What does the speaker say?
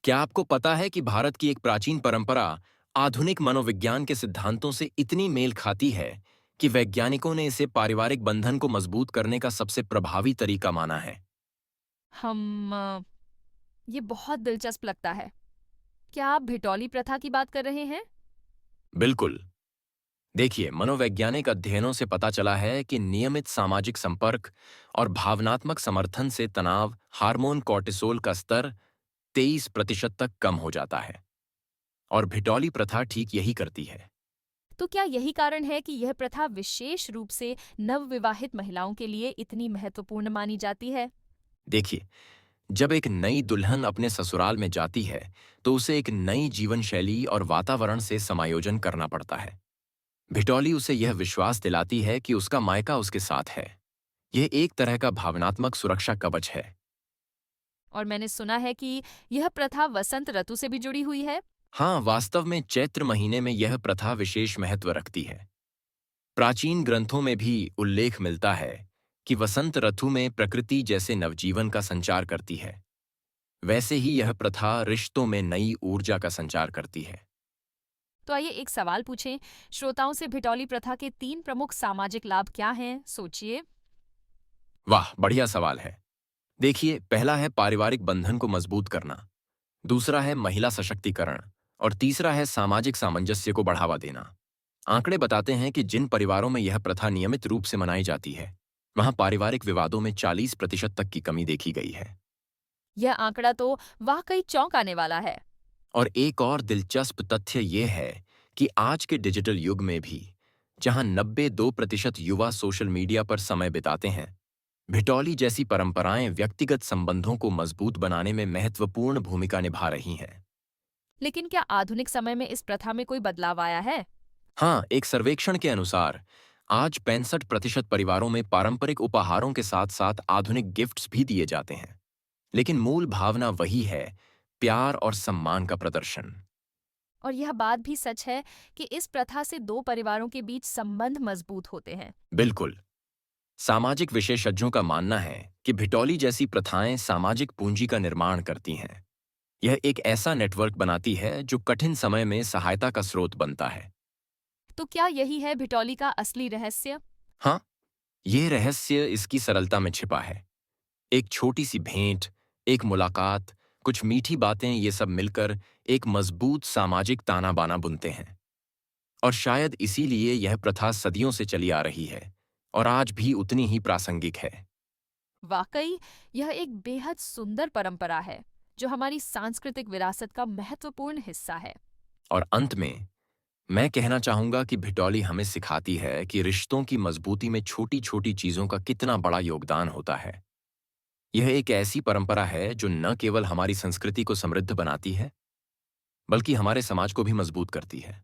क्या आपको पता है कि भारत की एक प्राचीन परंपरा आधुनिक मनोविज्ञान के सिद्धांतों से इतनी मेल खाती है कि वैज्ञानिकों ने इसे पारिवारिक बंधन को मजबूत करने का सबसे प्रभावी तरीका माना है? हम ये बहुत दिलचस्प लगता है। क्या आप भिटौली प्रथा की बात कर रहे हैं? बिल्कुल। देखिए, मनोवैज्ञानिक अध्ययनों से पता चला है कि नियमित सामाजिक संपर्क और भावनात्मक समर्थन से तनाव हार्मोन कॉर्टिसोल का स्तर 23% तक कम हो जाता है। और भिटौली प्रथा ठीक यही करती है। तो क्या यही कारण है कि यह प्रथा विशेष रूप से नवविवाहित महिलाओं के लिए इतनी महत्वपूर्ण मानी जाती है? देखिए, जब एक नई दुल्हन अपने ससुराल में जाती है तो उसे एक नई जीवन शैली और वातावरण से समायोजन करना पड़ता है। भिटौली उसे यह विश्वास दिलाती है कि उसका मायका उसके साथ है। यह एक तरह का भावनात्मक सुरक्षा कवच है। और मैंने सुना है कि यह प्रथा वसंत ऋतु से भी जुड़ी हुई है। हाँ, वास्तव में चैत्र महीने में यह प्रथा विशेष महत्व रखती है। प्राचीन ग्रंथों में भी उल्लेख मिलता है कि वसंत ऋतु में प्रकृति जैसे नवजीवन का संचार करती है। वैसे ही यह प्रथा रिश्तों में नई ऊर्जा का संचार करती है। तो आइए एक सवाल पूछें, श्रोताओं से भिटौली प्रथा के 3 प्रमुख सामाजिक लाभ क्या हैं? सोचिए। वाह, बढ़िया सवाल है। देखिए, पहला है पारिवारिक बंधन को मजबूत करना, दूसरा है महिला सशक्तिकरण और तीसरा है सामाजिक सामंजस्य को बढ़ावा देना। आंकड़े बताते हैं कि जिन परिवारों में यह प्रथा नियमित रूप से मनाई जाती है, वहां पारिवारिक विवादों में 40% तक की कमी देखी गई है। यह आंकड़ा तो वाकई चौंकाने वाला है। और एक और दिलचस्प तथ्य यह है कि आज के डिजिटल युग में भी, जहां 92% युवा सोशल मीडिया पर समय बिताते हैं, भिटौली जैसी परंपराएं व्यक्तिगत संबंधों को मजबूत बनाने में महत्वपूर्ण भूमिका निभा रही हैं। लेकिन क्या आधुनिक समय में इस प्रथा में कोई बदलाव आया है? हाँ, एक सर्वेक्षण के अनुसार आज 65% परिवारों में पारंपरिक उपहारों के साथ साथ आधुनिक गिफ्ट्स भी दिए जाते हैं। लेकिन मूल भावना वही है, प्यार और सम्मान का प्रदर्शन। और यह बात भी सच है कि इस प्रथा से 2 परिवारों के बीच संबंध मजबूत होते हैं। बिल्कुल। सामाजिक विशेषज्ञों का मानना है कि भिटौली जैसी प्रथाएं सामाजिक पूंजी का निर्माण करती हैं। यह एक ऐसा नेटवर्क बनाती है जो कठिन समय में सहायता का स्रोत बनता है। तो क्या यही है भिटौली का असली रहस्य? हाँ, यह रहस्य इसकी सरलता में छिपा है। एक छोटी सी भेंट, एक मुलाकात, कुछ मीठी बातें, ये सब मिलकर एक मजबूत सामाजिक ताना बाना बुनते हैं। और शायद इसीलिए यह प्रथा सदियों से चली आ रही है और आज भी उतनी ही प्रासंगिक है। वाकई यह एक बेहद सुंदर परंपरा है, जो हमारी सांस्कृतिक विरासत का महत्वपूर्ण हिस्सा है। और अंत में मैं कहना चाहूंगा कि भिटौली हमें सिखाती है कि रिश्तों की मजबूती में छोटी छोटी चीजों का कितना बड़ा योगदान होता है। यह एक ऐसी परंपरा है जो न केवल हमारी संस्कृति को समृद्ध बनाती है, बल्कि हमारे समाज को भी मजबूत करती है।